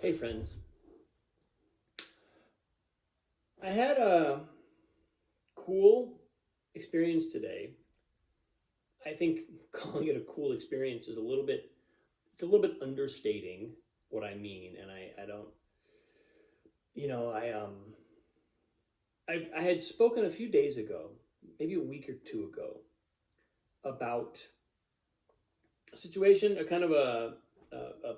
Hey friends, I had a cool experience today. I think calling it a cool experience is it's a little bit understating what I mean, and I don't, you know, I had spoken a few days ago, maybe a week or two ago, about a situation, a kind of a, a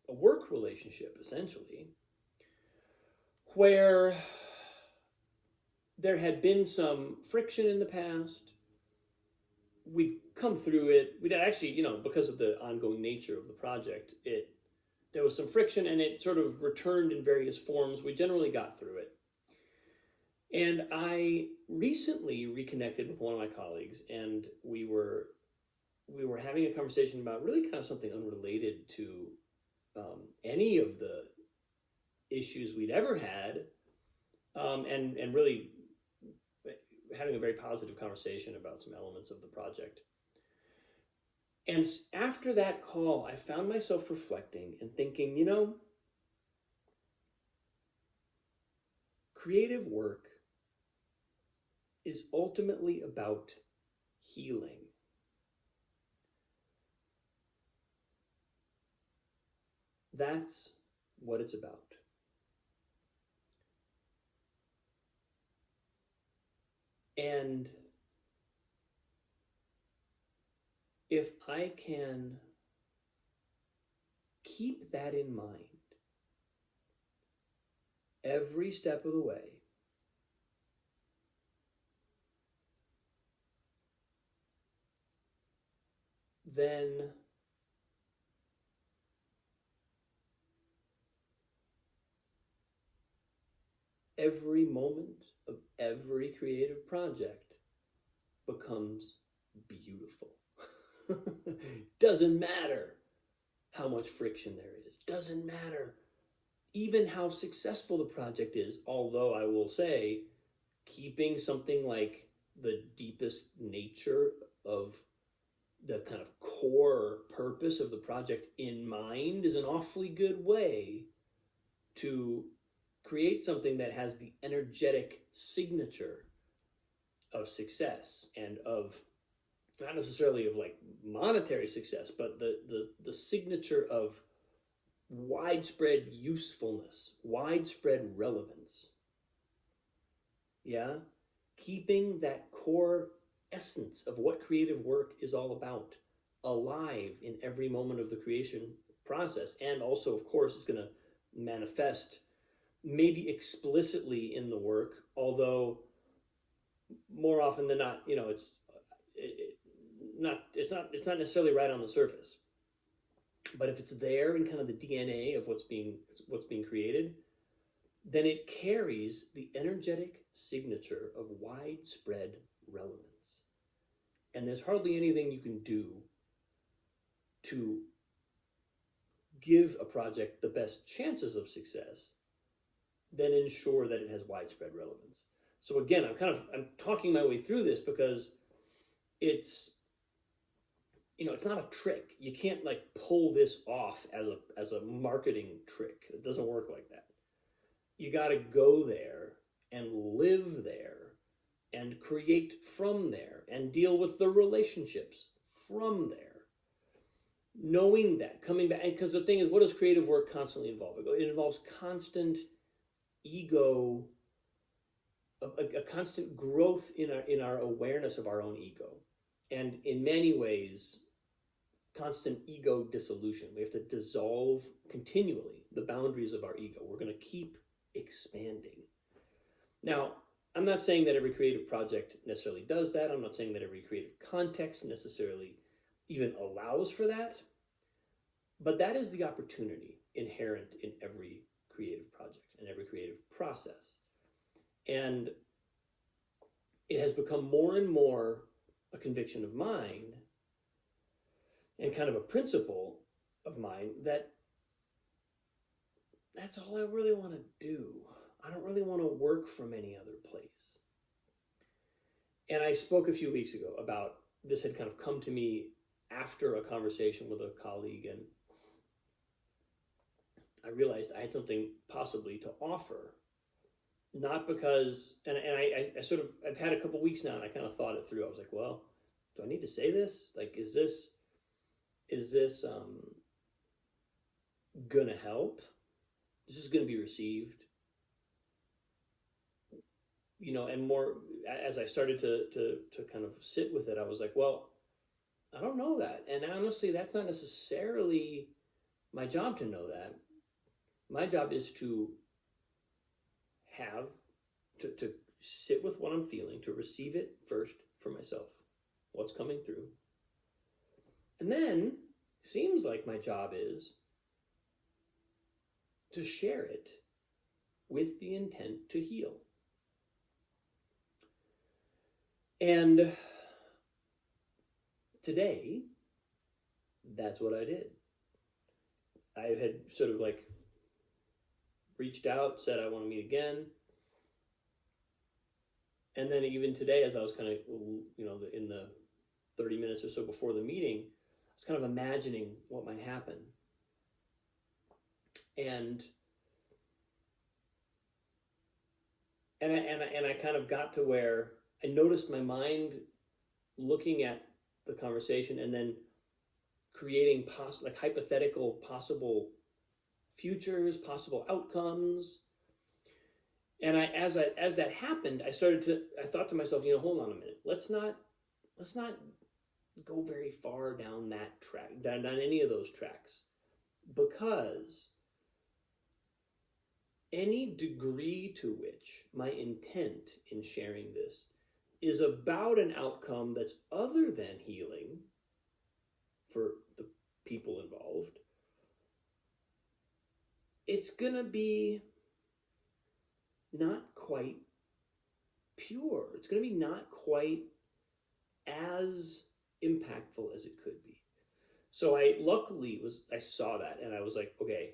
work relationship essentially, where there had been some friction in the past. We'd come through it. We'd actually, because of the ongoing nature of the project, it there was some friction and it sort of returned in various forms. We generally got through it. And I recently reconnected with one of my colleagues, and we were having a conversation about really kind of something unrelated to any of the issues we'd ever had, and really having a very positive conversation about some elements of the project. And after that call, I found myself reflecting and thinking, creative work is ultimately about healing. That's what it's about. And if I can keep that in mind every step of the way, then every moment of every creative project becomes beautiful. Doesn't matter how much friction there is, doesn't matter even how successful the project is, although I will say, keeping something like the deepest nature of the kind of core purpose of the project in mind is an awfully good way to create something that has the energetic signature of success and of not necessarily of like monetary success, but the signature of widespread usefulness, widespread relevance. Yeah, keeping that core essence of what creative work is all about alive in every moment of the creation process. And also, of course, it's going to manifest maybe explicitly in the work, although more often than not, it's not necessarily right on the surface. But if it's there in kind of the DNA of what's being created, then it carries the energetic signature of widespread relevance. And there's hardly anything you can do to give a project the best chances of success than ensure that it has widespread relevance. So again, I'm talking my way through this because it's it's not a trick. You can't like pull this off as a marketing trick. It doesn't work like that. You got to go there and live there and create from there and deal with the relationships from there. Knowing that, coming back, because the thing is, what does creative work constantly involve? It involves constant ego, a constant growth in our awareness of our own ego, and in many ways, constant ego dissolution. We have to dissolve continually the boundaries of our ego. We're going to keep expanding. Now, I'm not saying that every creative project necessarily does that. I'm not saying that every creative context necessarily even allows for that. But that is the opportunity inherent in every creative project and every creative process. And it has become more and more a conviction of mine and kind of a principle of mine that that's all I really want to do. I don't really want to work from any other place. And I spoke a few weeks ago about this had kind of come to me after a conversation with a colleague, and I realized I had something possibly to offer. Not because, and I sort of, I've had a couple weeks now and I kind of thought it through. I was like, well, do I need to say this? Like, is this gonna help? Is this gonna be received? And more as I started to kind of sit with it, I was like, well, I don't know that. And honestly, that's not necessarily my job to know that. My job is to have to sit with what I'm feeling, to receive it first for myself, what's coming through. And then seems like my job is to share it with the intent to heal. And today, that's what I did. I had sort of like reached out, said I want to meet again. And then even today, as I was kind of, in the 30 minutes or so before the meeting, I was kind of imagining what might happen. And I kind of got to where I noticed my mind looking at the conversation and then creating hypothetical possible futures, possible outcomes. And as that happened, I thought to myself, hold on a minute. Let's not go very far down that track, down any of those tracks, because any degree to which my intent in sharing this is about an outcome that's other than healing for the people involved, it's gonna be not quite pure. It's gonna be not quite as impactful as it could be. So I saw that and I was like, okay,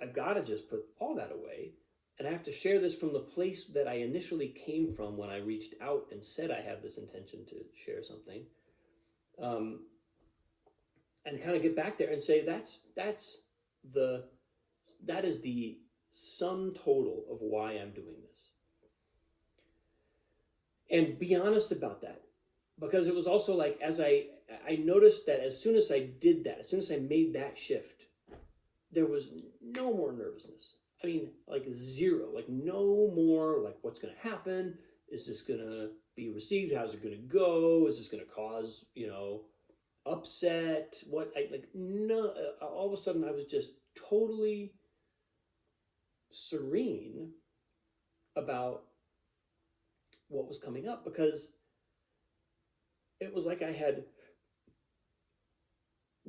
I've got to just put all that away, and I have to share this from the place that I initially came from when I reached out and said I have this intention to share something, and kind of get back there and say that is the sum total of why I'm doing this, and be honest about that, because it was also like, as I noticed that as soon as I did that, as soon as I made that shift, there was no more nervousness. I mean, like zero, like no more, like what's going to happen? Is this going to be received? How's it going to go? Is this going to cause, upset? No, all of a sudden I was just totally serene about what was coming up, because it was like I had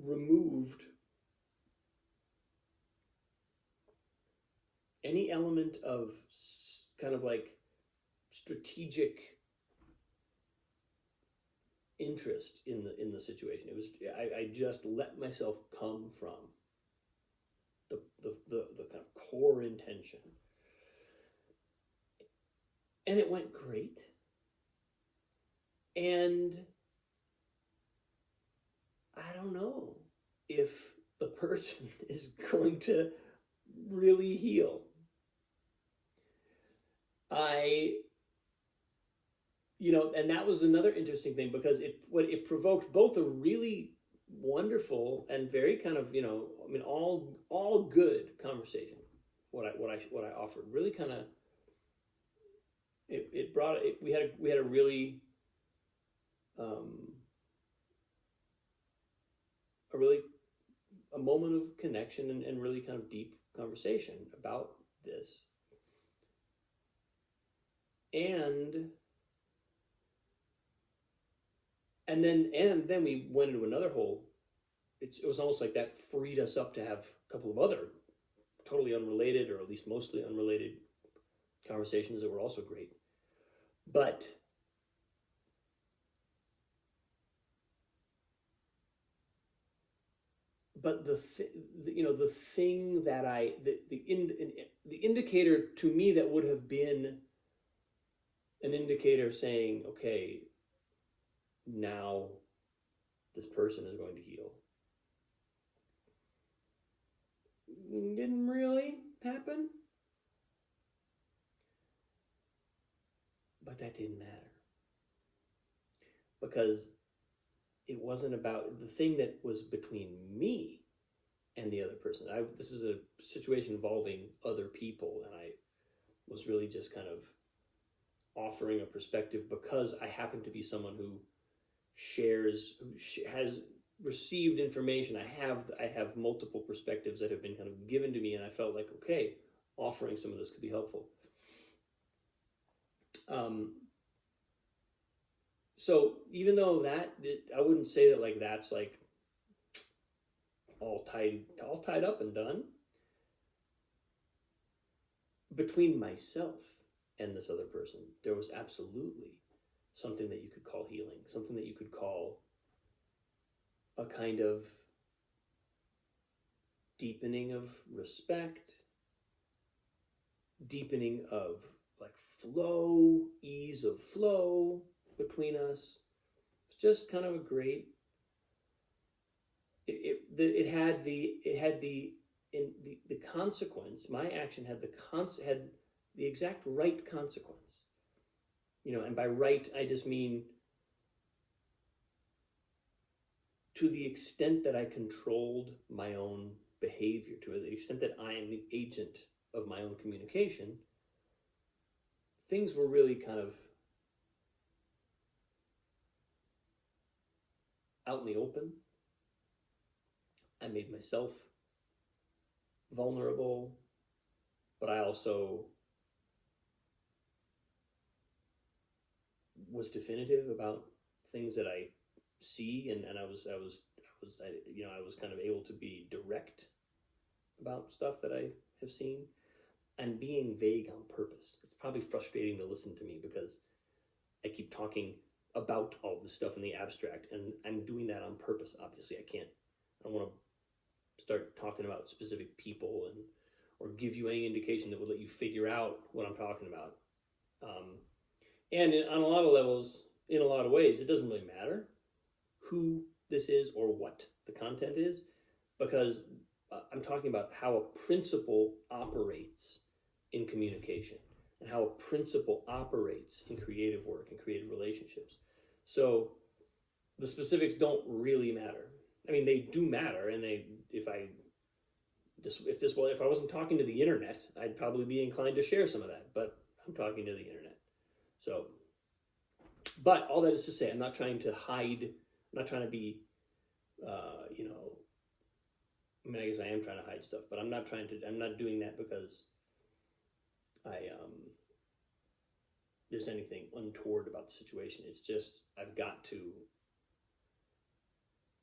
removed any element of kind of like strategic interest in the situation. It was I just let myself come from the kind of core intention, and it went great. And I don't know if the person is going to really heal. And that was another interesting thing, because it provoked both a really wonderful and very kind of, all good conversation. What I offered really kind of, it brought it. We had a really a moment of connection and really kind of deep conversation about this. And then we went into another whole, it was almost like that freed us up to have a couple of other totally unrelated, or at least mostly unrelated, conversations that were also great. But the thing that the indicator to me that would have been an indicator saying, okay, now this person is going to heal, didn't really happen. But that didn't matter, because it wasn't about the thing that was between me and the other person. This is a situation involving other people, and I was really just kind of offering a perspective because I happen to be someone who has received information. I have multiple perspectives that have been kind of given to me, and I felt like, okay, offering some of this could be helpful. So even though I wouldn't say that like that's like all tied up and done. Between myself and this other person, there was absolutely something that you could call healing, something that you could call a kind of deepening of respect, deepening of like flow, ease of flow between us. It's just kind of a great. It had the consequence. My action had the exact right consequence. And by right, I just mean to the extent that I controlled my own behavior, to the extent that I am the agent of my own communication, things were really kind of out in the open. I made myself vulnerable, but I also was definitive about things that I see, and I was kind of able to be direct about stuff that I have seen, and being vague on purpose. It's probably frustrating to listen to me because I keep talking about all this stuff in the abstract, and I'm doing that on purpose. Obviously, I don't want to start talking about specific people or give you any indication that would let you figure out what I'm talking about. And on a lot of levels, in a lot of ways, it doesn't really matter who this is or what the content is, because I'm talking about how a principle operates in communication and how a principle operates in creative work and creative relationships. So the specifics don't really matter. I mean, they do matter, and if I wasn't talking to the internet, I'd probably be inclined to share some of that. But I'm talking to the internet, so. But all that is to say, I'm not trying to hide. I'm not trying to be, I mean, I guess I am trying to hide stuff, but I'm not doing that because there's anything untoward about the situation. It's just, I've got to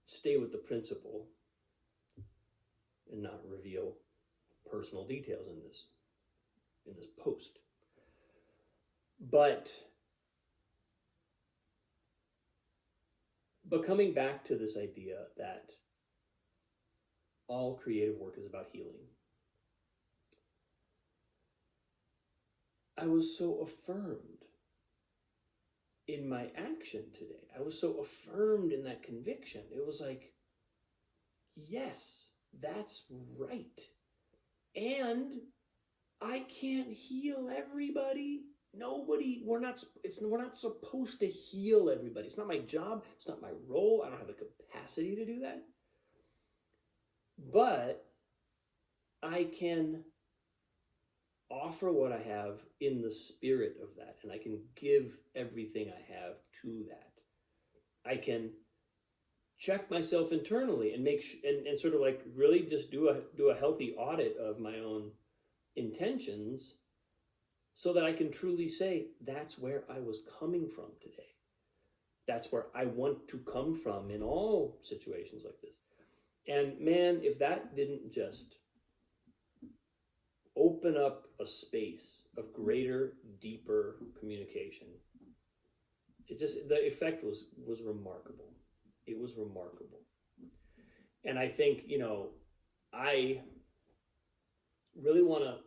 stay with the principle and not reveal personal details in this post. But coming back to this idea that all creative work is about healing, I was so affirmed in my action today. I was so affirmed in that conviction. It was like, yes, that's right. And I can't heal everybody. We're not supposed to heal everybody. It's not my job. It's not my role. I don't have the capacity to do that. But I can offer what I have in the spirit of that, and I can give everything I have to that. I can check myself internally and and sort of like really just do a healthy audit of my own intentions, so that I can truly say, that's where I was coming from today. That's where I want to come from in all situations like this. And man, if that didn't just open up a space of greater, deeper communication, the effect was remarkable. It was remarkable. And I think, I really want to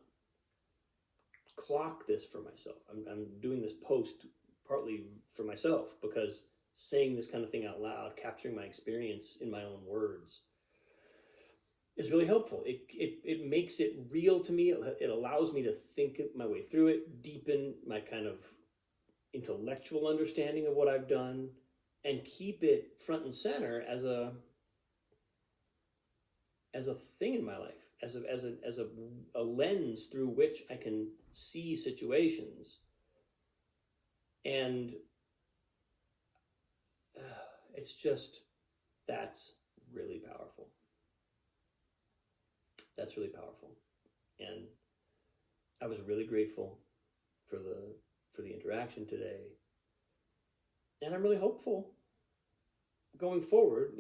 clock this for myself. I'm doing this post partly for myself, because saying this kind of thing out loud, capturing my experience in my own words, is really helpful. It makes it real to me. It allows me to think my way through it, deepen my kind of intellectual understanding of what I've done, and keep it front and center as a thing in my life, as a lens through which I can see situations. And it's just, that's really powerful. That's really powerful. And I was really grateful for the interaction today. And I'm really hopeful going forward.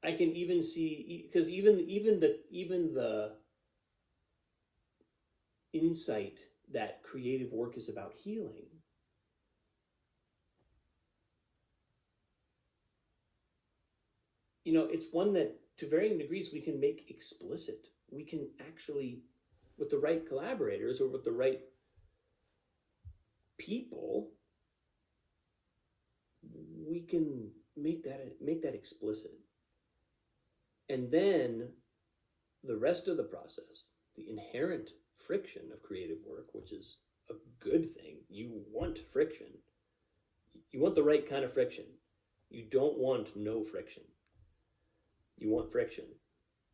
I can even see, because even the insight that creative work is about healing, it's one that to varying degrees we can make explicit. We can actually, with the right collaborators or with the right people, we can make that explicit. And then the rest of the process, the inherent friction of creative work, which is a good thing. You want friction. You want the right kind of friction. You don't want no friction. You want friction.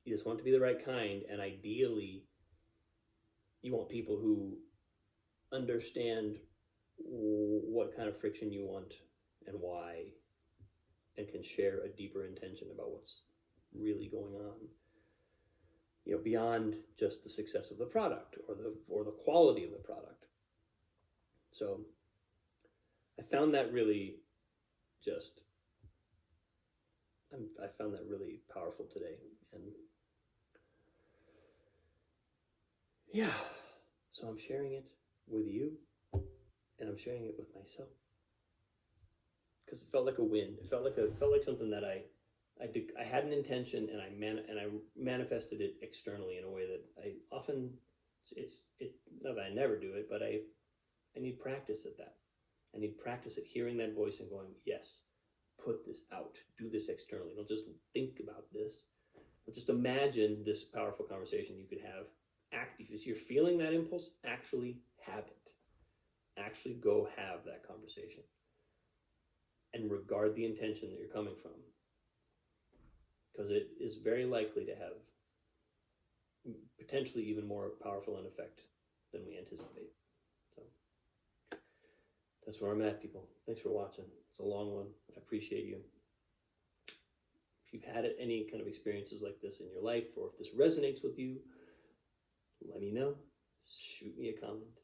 You just want to be the right kind, and ideally, you want people who understand what kind of friction you want and why, and can share a deeper intention about what's really going on, beyond just the success of the product or the quality of the product. So I found that really I found that really powerful today. And yeah, so I'm sharing it with you, and I'm sharing it with myself, because it felt like a win. It felt like something that I had an intention, and I manifested it externally in a way that I often, not that I never do it, but I need practice at that. I need practice at hearing that voice and going, yes, put this out, do this externally. Don't just think about this, but just imagine this powerful conversation you could have. If you're feeling that impulse, actually have it. Actually go have that conversation, and regard the intention that you're coming from, because it is very likely to have potentially even more powerful an effect than we anticipate. So that's where I'm at, people. Thanks for watching. It's a long one. I appreciate you. If you've had any kind of experiences like this in your life, or if this resonates with you, let me know. Shoot me a comment.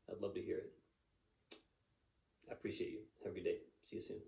I'd love to hear it. I appreciate you. Have a good day. See you soon.